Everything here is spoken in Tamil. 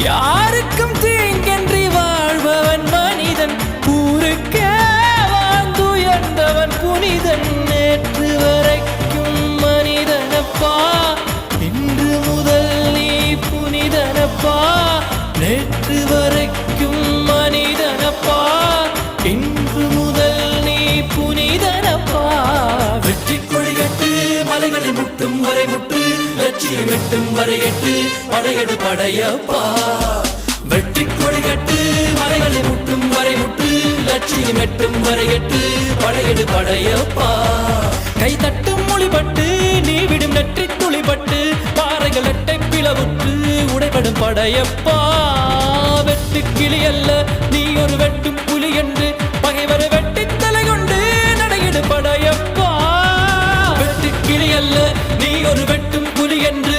யாருக்கும் தீங்கன்றி வாழ்பவன் மனிதன், ஊருக்கே வாழ்ந்துயர்ந்தவன் புனிதன். நேற்று வரைக்கும் மனிதனப்பா, இன்று முதல் நீ புனிதனப்பா. நேற்று வரைக்கும் மனிதனப்பா, இன்று முதல் நீ புனிதனப்பா. வெற்றி கொடிகட்டு மலைகளை முட்டும் வரை முட்டு, லட்சியம் எட்டும் வரை எட்டு, படையெடு படையப்பா. வெற்றி கொடிகட்டு மலைகளை முட்டும் வரை முட்டு, லட்சியம் எட்டும் வரை எட்டு, படையெடு படையப்பா. கை தட்டும் மொழிபட்டு நீ விடும் நெற்றி துளிபட்டு, பாறைகள் எட்டை பிளவுற்று உடைபடும் படையப்பா. வெட்டு கிளி அல்ல நீ ஒரு வெட்டும் புலி என்று, பகைவரை வெட்டி தலை கொண்டு நடையிடு படையப்பா. வெட்டு கிளி அல்ல நீ ஒரு வெட்டும் புலி என்று,